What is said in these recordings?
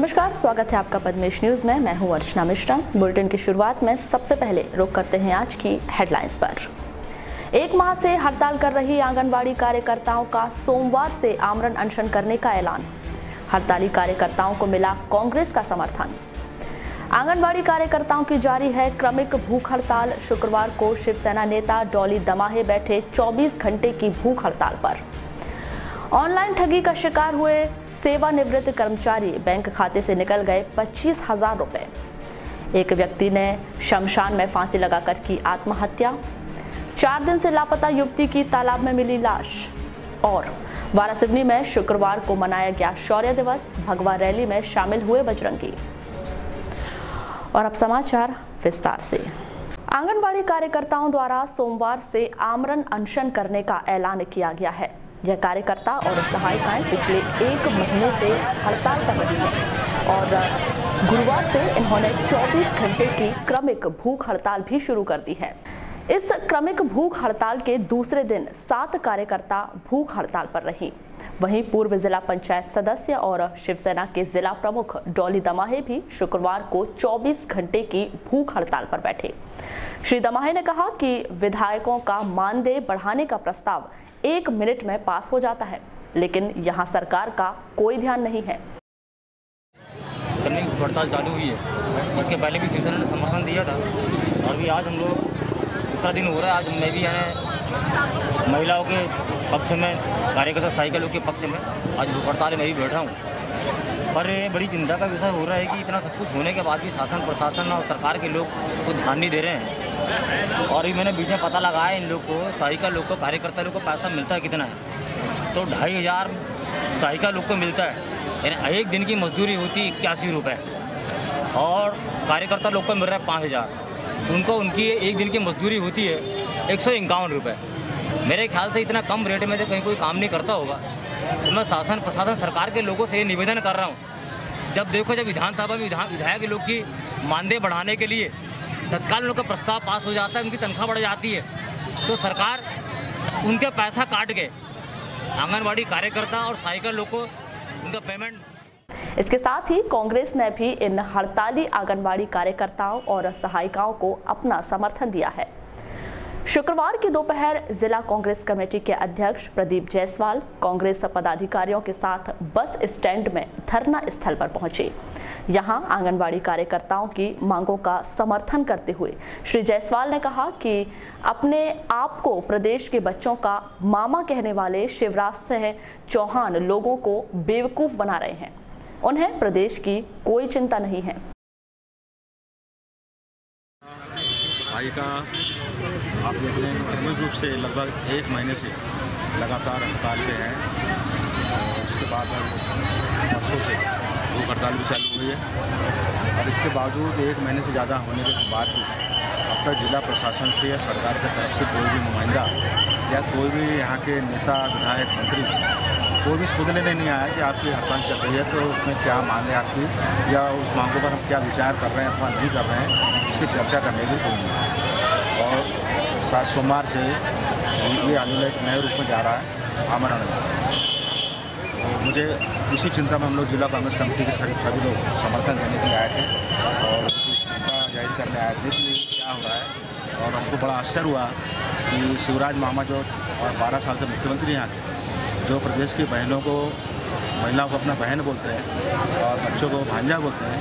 नमस्कार, स्वागत है आपका पद्मेश न्यूज में। मैं हूं अर्चना मिश्रा। बुलेटिन की शुरुआत में सबसे पहले रुक करते हैं आज की हेडलाइंस पर। एक माह से हड़ताल कर रही आंगनबाड़ी कार्यकर्ताओं का सोमवार से आमरण अनशन करने का ऐलान। हड़ताली कार्यकर्ताओं को मिला कांग्रेस का समर्थन। आंगनबाड़ी कार्यकर्ताओं की जारी है क्रमिक भूख हड़ताल। शुक्रवार को शिवसेना नेता डॉली दमाहे बैठे 24 घंटे की भूख हड़ताल पर। ऑनलाइन ठगी का शिकार हुए सेवानिवृत्त कर्मचारी, बैंक खाते से निकल गए 25,000 रुपए। एक व्यक्ति ने शमशान में फांसी लगाकर की आत्महत्या। 4 दिन से लापता युवती की तालाब में मिली लाश। और वारासिवनी में शुक्रवार को मनाया गया शौर्य दिवस। भगवा रैली में शामिल हुए बजरंगी। और अब समाचार विस्तार से। आंगनबाड़ी कार्यकर्ताओं द्वारा सोमवार से आमरण अनशन करने का ऐलान किया गया है। यह कार्यकर्ता और सहायिकाएं पिछले 1 महीने से हड़ताल कर रही हैं और गुरुवार से इन्होंने 24 घंटे की क्रमिक भूख हड़ताल भी शुरू कर दी है। इस क्रमिक भूख हड़ताल के दूसरे दिन 7 कार्यकर्ता भूख हड़ताल पर रहीं। वहीं पूर्व जिला पंचायत सदस्य और शिवसेना के जिला प्रमुख डॉली दमाहे भी शुक्रवार को 24 घंटे की भूख हड़ताल पर बैठे। श्री दमाहे ने कहा कि विधायकों का मानदेय बढ़ाने का प्रस्ताव 1 मिनट में पास हो जाता है, लेकिन यहाँ सरकार का कोई ध्यान नहीं है। हड़ताल चालू हुई है, इसके पहले भी शिवसेना ने समर्थन दिया था और भी आज हम लोग दूसरा दिन हो रहा है। आज मैं भी महिलाओं के पक्ष में, कार्यकर्ता साइकिलों के पक्ष में आज भूख हड़ताल में भी बैठा हूँ। पर बड़ी चिंता का विषय हो रहा है कि इतना सब कुछ होने के बाद भी शासन प्रशासन और सरकार के लोग को ध्यान नहीं दे रहे हैं। और ये मैंने बीच में पता लगाया, इन लोग को साइकिल लोग को, कार्यकर्ता लोग को पैसा मिलता है कितना है, तो 2,500 साइकिल लोग को मिलता है। यानी एक दिन की मजदूरी होती 81 रुपये और कार्यकर्ता लोग को मिल रहा है 5,000। उनको उनकी एक दिन की मजदूरी होती है 151 रुपये। मेरे ख्याल से इतना कम रेट में तो कहीं कोई काम नहीं करता होगा। तो मैं शासन प्रशासन सरकार के लोगों से ये निवेदन कर रहा हूँ, जब देखो जब विधानसभा में विधायक लोग की मानदेय बढ़ाने के लिए तत्काल उनका प्रस्ताव पास हो जाता है, उनकी तनख्वाह बढ़ जाती है, तो सरकार उनके पैसा काट के आंगनबाड़ी कार्यकर्ता और साइकिल लोग को उनका पेमेंट। इसके साथ ही कांग्रेस ने भी इन हड़ताली आंगनबाड़ी कार्यकर्ताओं और सहायिकाओं को अपना समर्थन दिया है। शुक्रवार की दोपहर जिला कांग्रेस कमेटी के अध्यक्ष प्रदीप जायसवाल कांग्रेस पदाधिकारियों के साथ बस स्टैंड में धरना स्थल पर पहुंचे। यहां आंगनबाड़ी कार्यकर्ताओं की मांगों का समर्थन करते हुए श्री जायसवाल ने कहा कि अपने आप को प्रदेश के बच्चों का मामा कहने वाले शिवराज सिंह चौहान लोगों को बेवकूफ बना रहे हैं। उन्हें प्रदेश की कोई चिंता नहीं है। आप देख रहे हैं मूल रूप से लगभग 1 महीने से लगातार हड़ताल पे हैं और उसके बाद परसों से भूख हड़ताल भी चालू हुई है। और इसके बावजूद 1 महीने से ज़्यादा होने के बाद भी अब तक जिला प्रशासन से या सरकार की तरफ से कोई भी नुमाइंदा या कोई भी यहाँ के नेता, विधायक, मंत्री कोई भी सुध लेने नहीं आया कि आपकी हड़ताल चल रही है तो उसमें क्या मांग है आपकी, या उस मांगों पर हम क्या विचार कर रहे हैं अथवा नहीं कर रहे हैं, इसकी चर्चा करने की कोई नहीं है। और 7 सोमवार से ये आंदोलन एक नए रूप में जा रहा है, आमरण अनशन। तो मुझे इसी चिंता में हम लोग जिला कांग्रेस कमेटी के सभी लोग समर्थन देने के लिए आए थे और चिंता जाहिर करने आए थे कि क्या हो रहा है। और हमको बड़ा आश्चर्य हुआ कि शिवराज मामा जो 12 साल से मुख्यमंत्री यहाँ थे, जो प्रदेश की बहनों को, महिलाओं को अपना बहन बोलते हैं और बच्चों को भांजा बोलते हैं,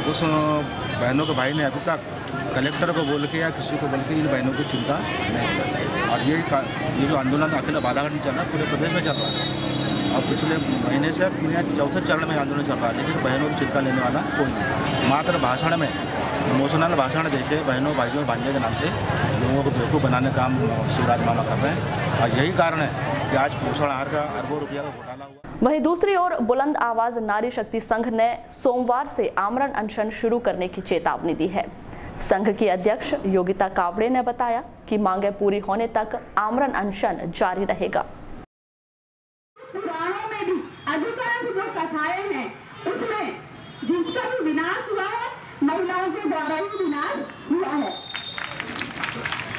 उस बहनों के भाई ने अभी तक कलेक्टर को बोल के या किसी को बोल के इन बहनों की चिंता नहीं की। और ये जो आंदोलन अकेला बालाघाट में चल रहा है, पूरे प्रदेश में चल रहा है। और पिछले महीने से 3 या 4थे चरण में आंदोलन चल रहा है, लेकिन बहनों की चिंता लेने वाला कोई नहीं। मात्र भाषण में इमोशनल भाषण देके बहनों, भाइयों, भांजे के नाम से लोगों को बेवकूफ़ बनाने का काम शिवराज मामा कर रहे हैं। और यही कारण है कि आज पोषण आहार का अरबों रुपया का घोटाला हुआ। वहीं दूसरी ओर बुलंद आवाज नारी शक्ति संघ ने सोमवार से आमरण अनशन शुरू करने की चेतावनी दी है। संघ की अध्यक्ष योगिता कावड़े ने बताया कि मांगे पूरी होने तक आमरण अनशन जारी रहेगा। पुराणों में भी अधिकांश जो कथाएं हैं उसमें जिसका भी विनाश हुआ है महिलाओं के द्वारा ही विनाश हुआ है।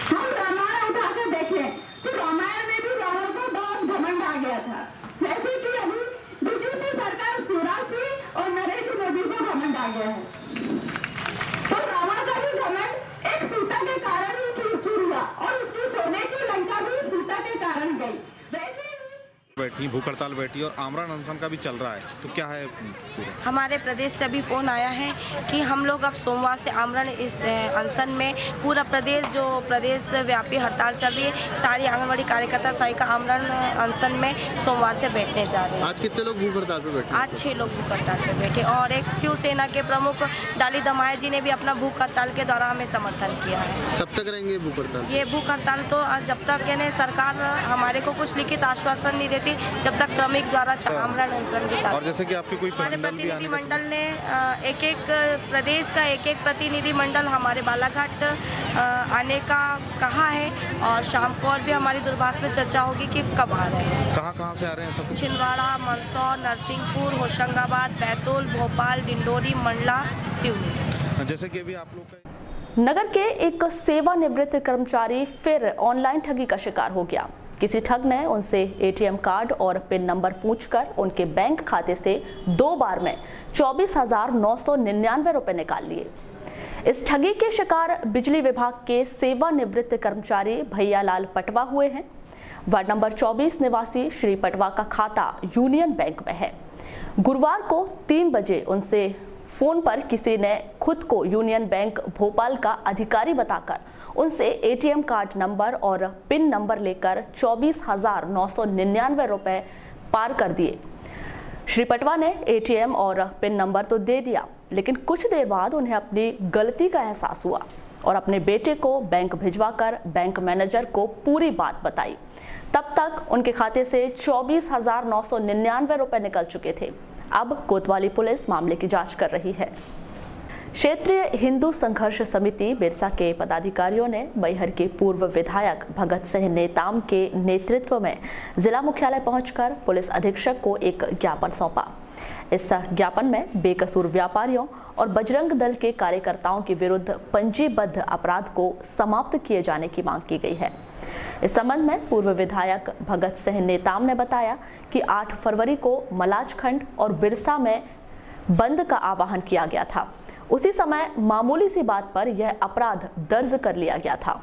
हम रामायण उठा कर देखें तो रामायण में भी रावण को बहुत घमंड आ गया था। जैसे कि अभी बीजेपी सरकार शिवराज सिंह और नरेंद्र बैठी, भूख हड़ताल बैठी और आमरण अनशन का भी चल रहा है, तो क्या है पूरा? हमारे प्रदेश से अभी फ़ोन आया है कि हम लोग अब सोमवार से आमरण इस अनशन में पूरा प्रदेश जो प्रदेश व्यापी हड़ताल चल रही है, सारी आंगनबाड़ी कार्यकर्ता सहायिका आमरण अनशन में सोमवार से बैठने जा रहे हैं। आज कितने लोग भूख हड़ताल पे बैठे? आज 6 लोग भूख हड़ताल पे बैठे और एक शिवसेना के प्रमुख डाली दमाया जी ने भी अपना भूख हड़ताल के दौरान हमें समर्थन किया है। कब तक रहेंगे भूख हड़ताल? ये भूख हड़ताल तो जब तक यानी सरकार हमारे को कुछ लिखित आश्वासन नहीं देती, जब तक क्रमिक द्वारा आमरण अनशन के चालू। और जैसे कि आपके कोई हमारे प्रतिनिधिमंडल ने एक प्रदेश का एक प्रतिनिधिमंडल हमारे बालाघाट आने का कहा है और शाम को और भी हमारी दूरभाष में चर्चा होगी कि कब आ रहे हैं। कहाँ से आ रहे हैं सब? छिंदवाड़ा, मंदसौर, नरसिंहपुर, होशंगाबाद, बैतूल, भोपाल, डिंडोरी, मंडला, सिवनी। जैसे कि अभी आप लोग का नगर के एक सेवानिवृत्त कर्मचारी फिर ऑनलाइन ठगी का शिकार हो गया। किसी ठग ने उनसे एटीएम कार्ड और पिन नंबर पूछकर उनके बैंक खाते से 2 बार में 24,999 रुपए निकाल लिए। इस ठगी के शिकार बिजली विभाग के सेवानिवृत्त कर्मचारी भैयालाल पटवा हुए हैं। वार्ड नंबर 24 निवासी श्री पटवा का खाता यूनियन बैंक में है। गुरुवार को 3 बजे उनसे फोन पर किसी ने खुद को यूनियन बैंक भोपाल का अधिकारी बताकर उनसे एटीएम कार्ड नंबर और पिन नंबर लेकर 24,999 रुपए पार कर दिए। श्री पटवा ने एटीएम और पिन नंबर तो दे दिया, लेकिन कुछ देर बाद उन्हें अपनी गलती का एहसास हुआ और अपने बेटे को बैंक भिजवाकर बैंक मैनेजर को पूरी बात बताई। तब तक उनके खाते से 24,999 रुपए निकल चुके थे। अब कोतवाली पुलिस मामले की जांच कर रही है। क्षेत्रीय हिंदू संघर्ष समिति बिरसा के पदाधिकारियों ने मैहर के पूर्व विधायक भगत सिंह नेताम के नेतृत्व में जिला मुख्यालय पहुंचकर पुलिस अधीक्षक को एक ज्ञापन सौंपा। इस ज्ञापन में बेकसूर व्यापारियों और बजरंग दल के कार्यकर्ताओं के विरुद्ध पंजीबद्ध अपराध को समाप्त किए जाने की मांग की गई है। इस संबंध में पूर्व विधायक भगत सिंह नेताम ने बताया कि 8 फरवरी को मलाजखंड और बिरसा में बंद का आह्वान किया गया था। उसी समय मामूली सी बात पर यह अपराध दर्ज कर लिया गया था।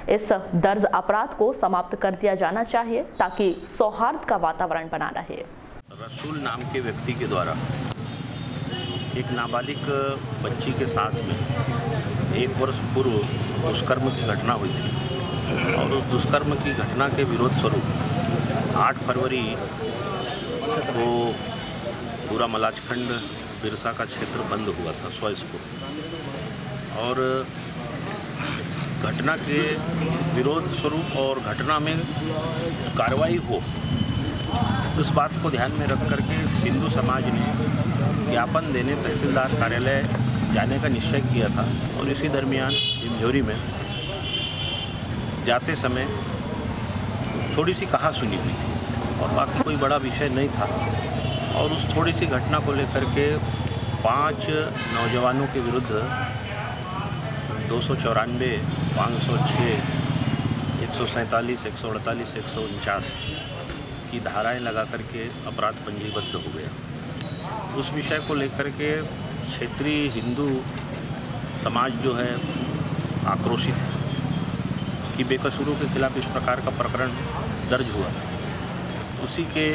इस दर्ज अपराध को समाप्त कर दिया जाना चाहिए ताकि सौहार्द का वातावरण बना रहे। रसूल नाम के व्यक्ति के द्वारा एक नाबालिग बच्ची के साथ में 1 वर्ष पूर्व दुष्कर्म की घटना हुई थी और उस दुष्कर्म की घटना के विरोध स्वरूप 8 फरवरी को पूरा मलाजखंड बिरसा का क्षेत्र बंद हुआ था स्वस्फूर्त। और घटना के विरोध स्वरूप और घटना में कार्रवाई हो, उस बात को ध्यान में रख करके हिंदू समाज ने ज्ञापन देने तहसीलदार कार्यालय जाने का निश्चय किया था। और इसी दरमियान इंजौरी में जाते समय थोड़ी सी कहासुनी हुई थी और बाकी कोई बड़ा विषय नहीं था। और उस थोड़ी सी घटना को लेकर के 5 नौजवानों के विरुद्ध 294, 506, 147, 148, 149 की धाराएं लगा करके अपराध पंजीबद्ध हो गया। उस विषय को लेकर के क्षेत्रीय हिंदू समाज जो है आक्रोशित है कि बेकसूरों के खिलाफ इस प्रकार का प्रकरण दर्ज हुआ। उसी के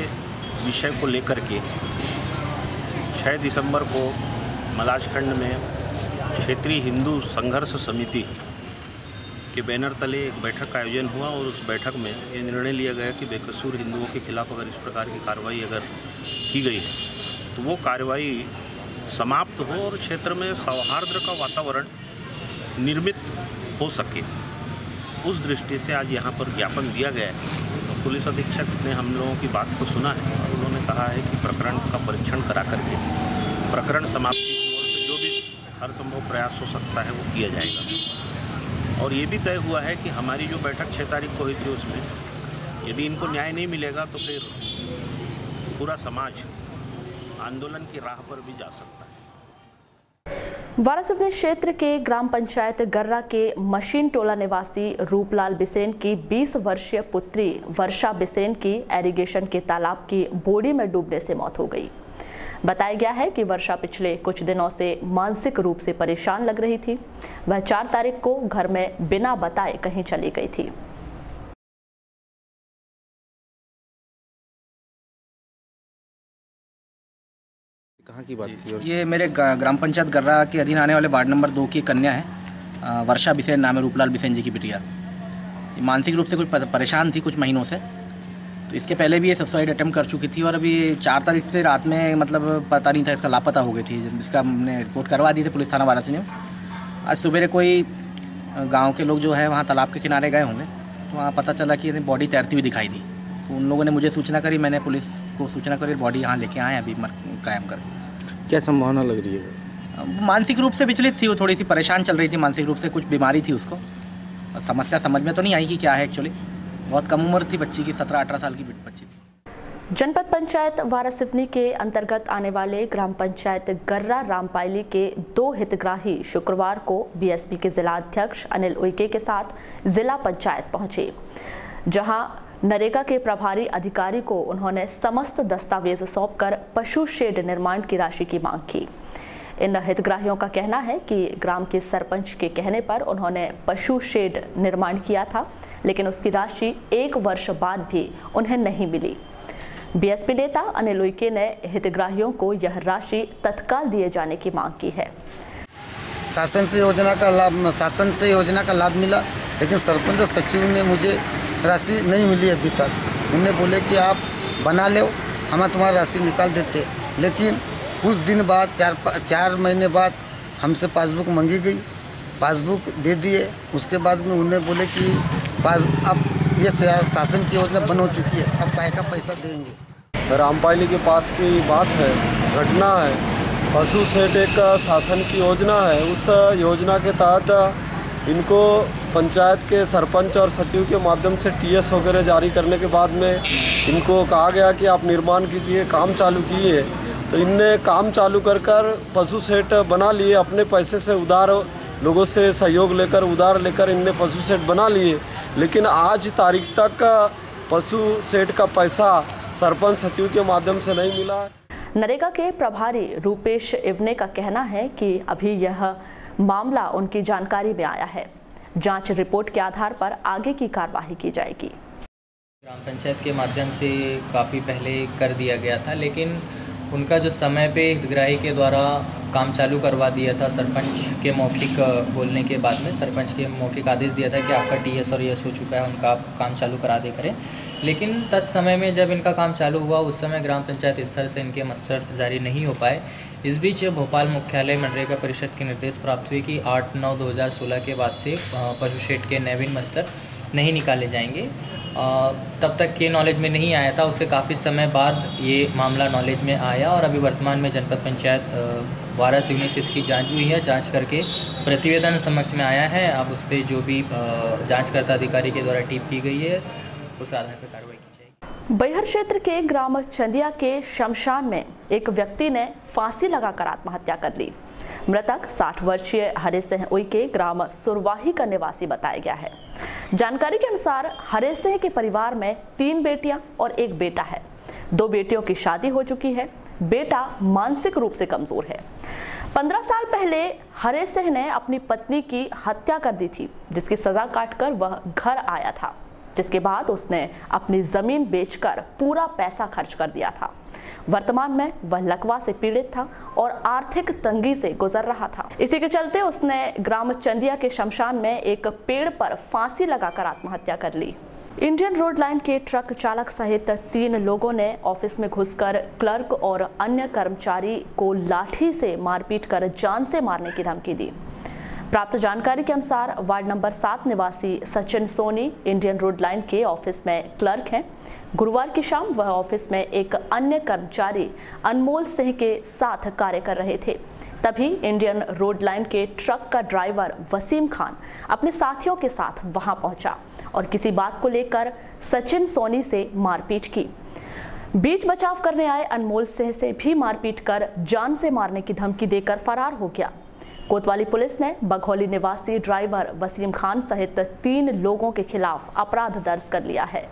विषय को लेकर के 6 दिसंबर को मलाजखंड में क्षेत्रीय हिंदू संघर्ष समिति के बैनर तले एक बैठक का आयोजन हुआ और उस बैठक में ये निर्णय लिया गया कि बेकसूर हिंदुओं के खिलाफ अगर इस प्रकार की कार्रवाई अगर की गई है तो वो कार्रवाई समाप्त हो और क्षेत्र में सौहार्द का वातावरण निर्मित हो सके। उस दृष्टि से आज यहाँ पर ज्ञापन दिया गया है। तो पुलिस अधीक्षक ने हम लोगों की बात को सुना है और उन्होंने कहा है कि प्रकरण का परीक्षण करा करके प्रकरण समाप्ति की ओर से जो भी हर संभव प्रयास हो सकता है वो किया जाएगा। और ये भी तय हुआ है कि हमारी जो बैठक 6 तारीख को हुई थी उसमें यदि इनको न्याय नहीं मिलेगा तो फिर पूरा समाज आंदोलन की राह पर भी जा सकता है। वारासिवनी क्षेत्र के ग्राम पंचायत गर्रा के मशीन टोला निवासी रूपलाल बिसेन की 20 वर्षीय पुत्री वर्षा बिसेन की एरीगेशन के तालाब की बोड़ी में डूबने से मौत हो गई। बताया गया है कि वर्षा पिछले कुछ दिनों से मानसिक रूप से परेशान लग रही थी। वह 4 तारीख को घर में बिना बताए कहीं चली गई थी। कहाँ की बात की? ये मेरे ग्राम पंचायत गर्रा के अधीन आने वाले वार्ड नंबर 2 की कन्या है, वर्षा बिसेन नाम है, रूपलाल बिसेन जी की बिटिया। मानसिक रूप से कुछ परेशान थी कुछ महीनों से, तो इसके पहले भी ये सुसाइड अटेम्प्ट कर चुकी थी और अभी 4 तारीख से रात में मतलब पता नहीं था इसका लापता हो गई थी, जिसका हमने रिपोर्ट करवा दी थी पुलिस थाना वाराणसी में। आज सुबह कोई गांव के लोग जो है वहाँ तालाब के किनारे गए होंगे, तो वहाँ पता चला कि बॉडी तैरती हुई दिखाई दी। तो उन लोगों ने मुझे सूचना करी, मैंने पुलिस को सूचना करी, बॉडी यहाँ लेके आए अभी कायम कर। क्या संभावना लग रही है? मानसिक रूप से विचलित थी वो, थोड़ी सी परेशान चल रही थी मानसिक रूप से, कुछ बीमारी थी उसको। समस्या समझ में तो नहीं आई कि क्या है एक्चुअली। बहुत कम उम्र थी बच्ची की, 17-18 साल की बच्ची थी। जनपद पंचायत वारासिवनी के अंतर्गत आने वाले ग्राम पंचायत गर्रा रामपायली के 2 हितग्राही शुक्रवार को बीएसपी के जिला अध्यक्ष अनिल उइके के साथ जिला पंचायत पहुंचे, जहां नरेगा के प्रभारी अधिकारी को उन्होंने समस्त दस्तावेज सौंपकर पशु शेड निर्माण की राशि की मांग की। इन हितग्राहियों का कहना है कि ग्राम के सरपंच के कहने पर उन्होंने पशु शेड निर्माण किया था, लेकिन उसकी राशि 1 वर्ष बाद भी उन्हें नहीं मिली। बीएसपी नेता अनिल उइके ने हितग्राहियों को यह राशि तत्काल दिए जाने की मांग की है। शासन से योजना का लाभ मिला, लेकिन सरपंच सचिव ने मुझे राशि नहीं मिली अभी तक। उन्होंने बोले कि आप बना लो, हम तुम्हारी राशि निकाल देते, लेकिन कुछ दिन बाद 4 महीने बाद हमसे पासबुक मांगी गई, पासबुक दे दिए। उसके बाद में उन्होंने बोले कि अब ये शासन की योजना बन हो चुकी है, अब काय का पैसा देंगे। रामपायली के पास की बात है, घटना है। पशु शेड एक शासन की योजना है। उस योजना के तहत इनको पंचायत के सरपंच और सचिव के माध्यम से टीएस वगैरह जारी करने के बाद में इनको कहा गया कि आप निर्माण कीजिए, काम चालू किए। तो इनने काम चालू कर पशु शेड बना लिए, अपने पैसे से उधार लोगों से सहयोग लेकर उधार लेकर इनने पशु शेड बना लिए। लेकिन आज तारीख तक पशु शेड का पैसा सरपंच सचिव के माध्यम से नहीं मिला है। नरेगा के प्रभारी रूपेश इवने का कहना है कि अभी यह मामला उनकी जानकारी में आया है। जांच रिपोर्ट के आधार पर आगे की कार्यवाही की जाएगी। ग्राम पंचायत के माध्यम से काफ़ी पहले कर दिया गया था, लेकिन उनका जो समय पे हितग्राही के द्वारा काम चालू करवा दिया था, सरपंच के मौखिक बोलने के बाद में सरपंच के मौखिक आदेश दिया था कि आपका टीएस और यस हो चुका है, उनका आप काम चालू करा दे करें। लेकिन तत्समय में जब इनका काम चालू हुआ उस समय ग्राम पंचायत स्तर से इनके मस्टर जारी नहीं हो पाए। इस बीच भोपाल मुख्यालय मनरेगा परिषद के निर्देश प्राप्त हुए कि 8/9/2016 के बाद से पशु शेड के नवीन मस्टर नहीं निकाले जाएंगे। तब तक ये नॉलेज में नहीं आया था, उससे काफ़ी समय बाद ये मामला नॉलेज में आया और अभी वर्तमान में जनपद पंचायत वारासिवनी से इसकी जांच हुई है। जांच करके प्रतिवेदन समक्ष में आया है। अब उस पर जो भी जांचकर्ता अधिकारी के द्वारा टिप की गई है उस आधार पर कार्रवाई की जाएगी। बैहर क्षेत्र के ग्राम चंदिया के शमशान में एक व्यक्ति ने फांसी लगाकर आत्महत्या कर ली। मृतक 60 वर्षीय हरेश सिंह उइके ग्राम सुरवाही का निवासी बताया गया है। जानकारी के अनुसार हरेश सिंह के परिवार में 3 बेटियां और 1 बेटा है। 2 बेटियों की शादी हो चुकी है। बेटा मानसिक रूप से कमजोर है। 15 साल पहले हरेश सिंह ने अपनी पत्नी की हत्या कर दी थी, जिसकी सजा काटकर वह घर आया था, जिसके बाद उसने अपनी जमीन बेचकर पूरा पैसा खर्च कर दिया था। वर्तमान में वह लकवा से पीड़ित था और आर्थिक तंगी से गुजर रहा था। इसी के चलते उसने ग्राम चंदिया के शमशान में एक पेड़ पर फांसी लगाकर आत्महत्या कर ली। इंडियन रोड लाइन के ट्रक चालक सहित 3 लोगों ने ऑफिस में घुसकर क्लर्क और अन्य कर्मचारी को लाठी से मारपीट कर जान से मारने की धमकी दी। प्राप्त जानकारी के अनुसार वार्ड नंबर 7 निवासी Sachin Soni Indian road line के ऑफिस में क्लर्क हैं। गुरुवार की शाम वह ऑफिस में एक अन्य कर्मचारी अनमोल सिंह के साथ कार्य कर रहे थे। तभी इंडियन रोड लाइन के ट्रक का ड्राइवर वसीम खान अपने साथियों के साथ वहां पहुंचा और किसी बात को लेकर सचिन सोनी से मारपीट की। बीच बचाव करने आए अनमोल सिंह से भी मारपीट कर जान से मारने की धमकी देकर फरार हो गया। कोतवाली पुलिस ने बघौली निवासी ड्राइवर वसीम खान सहित 3 लोगों के खिलाफ अपराध दर्ज कर लिया है।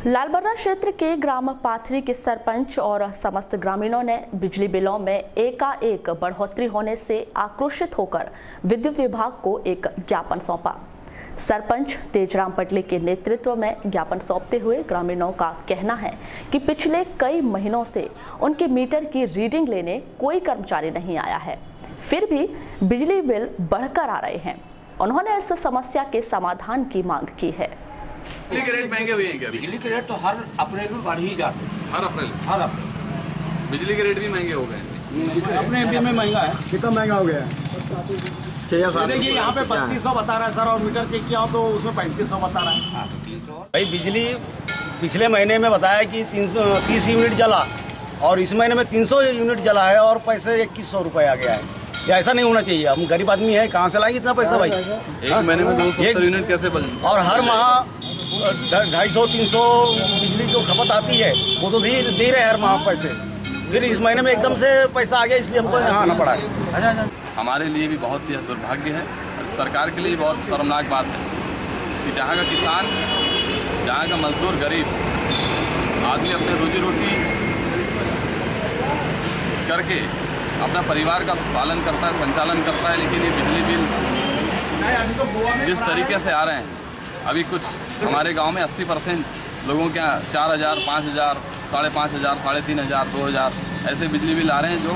लालबर्रा क्षेत्र के ग्राम पाथरी के सरपंच और समस्त ग्रामीणों ने बिजली बिलों में एकाएक बढ़ोतरी होने से आक्रोशित होकर विद्युत विभाग को एक ज्ञापन सौंपा। सरपंच तेजराम पटले के नेतृत्व में ज्ञापन सौंपते हुए ग्रामीणों का कहना है कि पिछले कई महीनों से उनके मीटर की रीडिंग लेने कोई कर्मचारी नहीं आया है, फिर भी बिजली बिल बढ़कर आ रहे हैं। उन्होंने इस समस्या के समाधान की मांग की है। बिजली के रेट महंगे हुए हैं क्या? बिजली के रेट तो हर अप्रैल में बढ़ ही जाते हैं। हर अप्रैल बिजली के रेट भी महंगे हो गए। अपने एमपी में महंगा है। कितना महंगा हो गया है? देखिए यहाँ पे 3200 बता रहा है सर, और मीटर चेक किया हो तो उसमें 3500 बता रहा है। तो 300 भाई बिजली पिछले महीने में बताया कि 330 यूनिट जला, और इस महीने में 300 यूनिट जला है और पैसे 2100 रुपये आ गया है। ये ऐसा नहीं होना चाहिए। हम गरीब आदमी है, कहाँ से लाएंगे इतना पैसा भाई? एक महीने में 270 यूनिट कैसे बने? और हर माह 250-300 बिजली जो खपत आती है वो तो दे रहे हर माह पैसे, फिर इस महीने में एकदम से पैसा आ गया, इसलिए हमको यहाँ आना पड़ा है। हमारे लिए भी बहुत ही दुर्भाग्य है और सरकार के लिए बहुत शर्मनाक बात है कि जहाँ का किसान, जहाँ का मजदूर गरीब आदमी अपने रोजी रोटी करके अपना परिवार का पालन करता है, संचालन करता है, लेकिन ये बिजली बिल जिस तरीके से आ रहे हैं, अभी कुछ हमारे गांव में 80% लोगों के यहाँ 4000, 5000, 5500, 3500, 2000 ऐसे बिजली बिल आ रहे हैं जो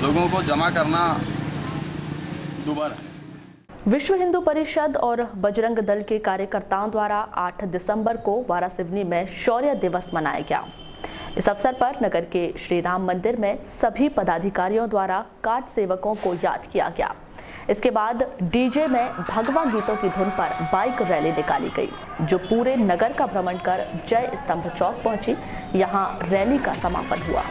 लोगों को जमा करना दुबारा। विश्व हिंदू परिषद और बजरंग दल के कार्यकर्ताओं द्वारा 8 दिसंबर को वारासिवनी में शौर्य दिवस मनाया गया। इस अवसर पर नगर के श्री राम मंदिर में सभी पदाधिकारियों द्वारा कार्ड सेवकों को याद किया गया। इसके बाद डीजे में भगवा गीतों की धुन पर बाइक रैली निकाली गई, जो पूरे नगर का भ्रमण कर जय स्तंभ चौक पहुंची। यहां रैली का समापन हुआ।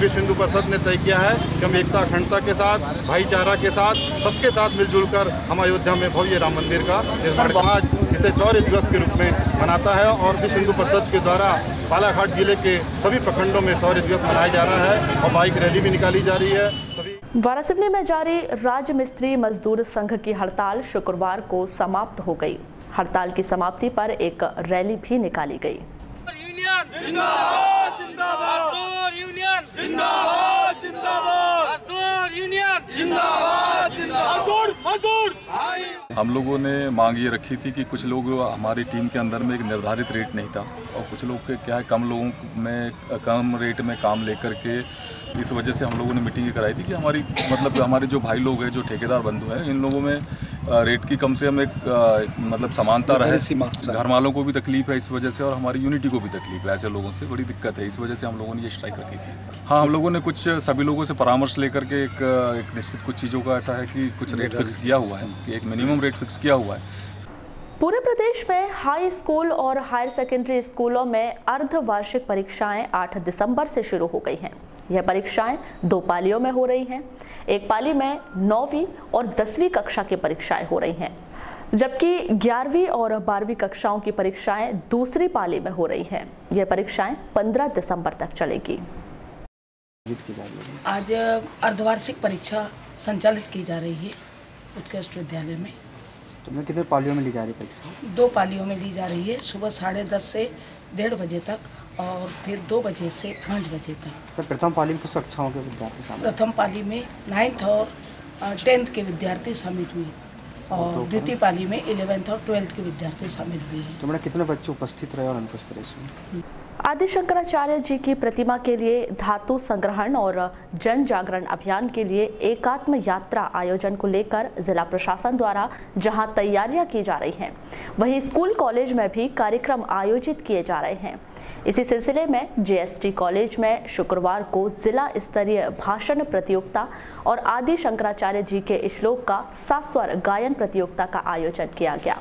विश्व हिंदू परिषद ने तय किया है कि हम एकता अखंडता के साथ, भाईचारा के साथ, सबके साथ मिलजुल कर हम अयोध्या में भव्य राम मंदिर का निर्माण आज इसे शौर्य दिवस के रूप में मनाता है। और विश्व हिंदू परिषद के द्वारा बालाघाट जिले के सभी प्रखंडों में शौर्य दिवस मनाया जा रहा है और बाइक रैली भी निकाली जा रही है। वारासिवनी में जारी राज्य मिस्त्री मजदूर संघ की हड़ताल शुक्रवार को समाप्त हो गई। हड़ताल की समाप्ति पर एक रैली भी निकाली गई। जिंदाबाद जिंदाबाद मजदूर यूनियन जिंदाबाद जिंदाबाद मजदूर यूनियन जिंदाबाद जिंदाबाद मजदूर। हम लोगों ने मांग ये रखी थी कि कुछ लोग हमारी टीम के अंदर में एक निर्धारित रेट नहीं था और कुछ लोग के क्या है कम लोगों में कम रेट में काम लेकर के, इस वजह से हम लोगों ने मीटिंग कराई थी कि हमारी मतलब हमारे जो भाई लोग हैं, जो ठेकेदार बंधु हैं, इन लोगों में रेट की कम से कम एक मतलब समानता रहे। घर वालों को भी तकलीफ है इस वजह से और हमारी यूनिटी को भी तकलीफ है। ऐसे लोगों से बड़ी दिक्कत है, इस वजह से हम लोगों ने ये स्ट्राइक रखी थी। हाँ, हम लोगों ने कुछ सभी लोगों से परामर्श लेकर के एक निश्चित कुछ चीज़ों का ऐसा है कि कुछ रेट फिक्स किया हुआ है, कि एक मिनिमम रेट फिक्स किया हुआ है। पूरे प्रदेश में हाई स्कूल और हायर सेकेंडरी स्कूलों में अर्धवार्षिक परीक्षाएं 8 दिसंबर से शुरू हो गई हैं। यह परीक्षाएं 2 पालियों में हो रही हैं। एक पाली में 9वीं और 10वीं कक्षा की परीक्षाएं हो रही हैं, जबकि 11वीं और 12वीं कक्षाओं की परीक्षाएं दूसरी पाली में हो रही हैं। यह परीक्षाएं 15 दिसंबर तक चलेगी। आज अर्धवार्षिक परीक्षा संचालित की जा रही है उत्कृष्ट विद्यालय में। तुमने कितने पालियों में ली जा रही परीक्षा? 2 पालियों में ली जा रही है, सुबह 10:30 से 1:30 बजे तक और फिर 2 बजे से 5 बजे तक। तो प्रथम पाली में किस कक्षाओं के विद्यार्थी शामिल? प्रथम पाली में 9th और 10th के विद्यार्थी शामिल हुए और द्वितीय पाली में 11th और 12th के विद्यार्थी शामिल हुए हैं। तुम्हारे कितने बच्चे उपस्थित रहे और अनुपस्थित रहे? आदि शंकराचार्य जी की प्रतिमा के लिए धातु संग्रहण और जन जागरण अभियान के लिए एकात्म यात्रा आयोजन को लेकर जिला प्रशासन द्वारा जहां तैयारियां की जा रही हैं, वहीं स्कूल कॉलेज में भी कार्यक्रम आयोजित किए जा रहे हैं। इसी सिलसिले में JST कॉलेज में शुक्रवार को जिला स्तरीय भाषण प्रतियोगिता और आदि शंकराचार्य जी के श्लोक का सास्वर गायन प्रतियोगिता का आयोजन किया गया।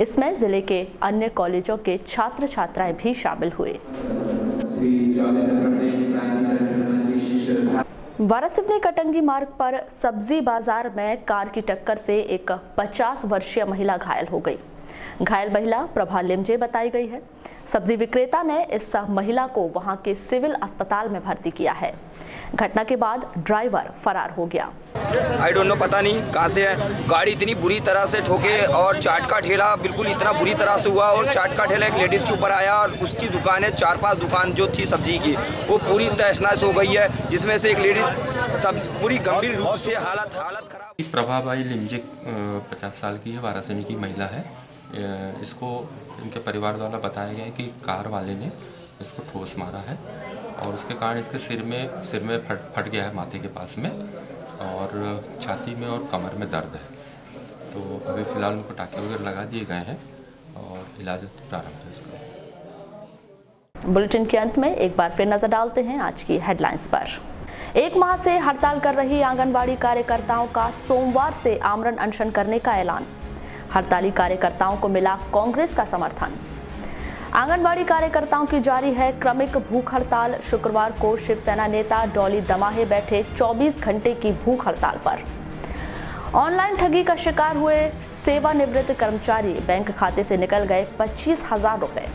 इसमें जिले के अन्य कॉलेजों के छात्र छात्राएं भी शामिल हुए। वारासिवनी कटंगी मार्ग पर सब्जी बाजार में कार की टक्कर से एक 50 वर्षीय महिला घायल हो गई। घायल महिला प्रभा लिमजे बताई गई है। सब्जी विक्रेता ने इस महिला को वहां के सिविल अस्पताल में भर्ती किया है। घटना के बाद ड्राइवर फरार हो गया। आई डोंट नो, पता नहीं कहाँ से है। गाड़ी इतनी बुरी तरह से ठोके और चाट का ठेला बिल्कुल इतना बुरी तरह से हुआ और चाट का ठेला एक लेडीज़ के ऊपर आया और उसकी दुकान है, 4-5 दुकान जो थी सब्जी की वो पूरी तहस-नहस हो गई है, जिसमें से एक लेडीज़ सब पूरी गंभीर रूप से हालत खराब। प्रभाबाई लिमजिक 50 साल की है, वाराणसी की महिला है। इसको इनके परिवार द्वारा बताया गया है कि कार वाले ने इसको ठोस मारा है और उसके कारण इसके सिर में फट गया है माथे के पास में और छाती में और कमर में दर्द है। तो अभी फ़िलहाल उनको टाँके वगैरह लगा दिए गए हैं और इलाज प्रारंभ है इसका। बुलेटिन के अंत में एक बार फिर नजर डालते हैं आज की हेडलाइंस पर। 1 माह से हड़ताल कर रही आंगनबाड़ी कार्यकर्ताओं का सोमवार से आमरण अनशन करने का ऐलान। हड़ताली कार्यकर्ताओं को मिला कांग्रेस का समर्थन। आंगनबाड़ी कार्यकर्ताओं की जारी है क्रमिक भूख हड़ताल। शुक्रवार को शिवसेना नेता डॉली दमाहे बैठे 24 घंटे की भूख हड़ताल पर। ऑनलाइन ठगी का शिकार हुए सेवानिवृत्त कर्मचारी बैंक खाते से निकल गए 25,000 रुपए।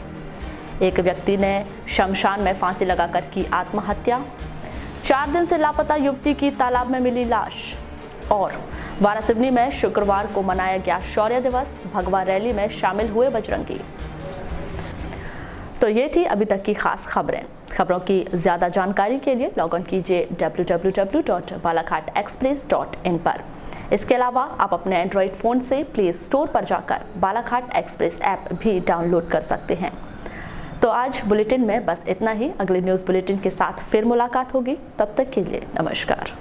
एक व्यक्ति ने शमशान में फांसी लगाकर की आत्महत्या। 4 दिन से लापता युवती की तालाब में मिली लाश। और वारासिवनी में शुक्रवार को मनाया गया शौर्य दिवस। भगवा रैली में शामिल हुए बजरंगी। तो ये थी अभी तक की खास खबरें। खबरों की ज्यादा जानकारी के लिए लॉग इन कीजिए www.balaghatexpress.in पर। इसके अलावा आप अपने एंड्रॉइड फ़ोन से प्ले स्टोर पर जाकर बालाघाट एक्सप्रेस ऐप भी डाउनलोड कर सकते हैं। तो आज बुलेटिन में बस इतना ही। अगले न्यूज़ बुलेटिन के साथ फिर मुलाकात होगी। तब तक के लिए नमस्कार।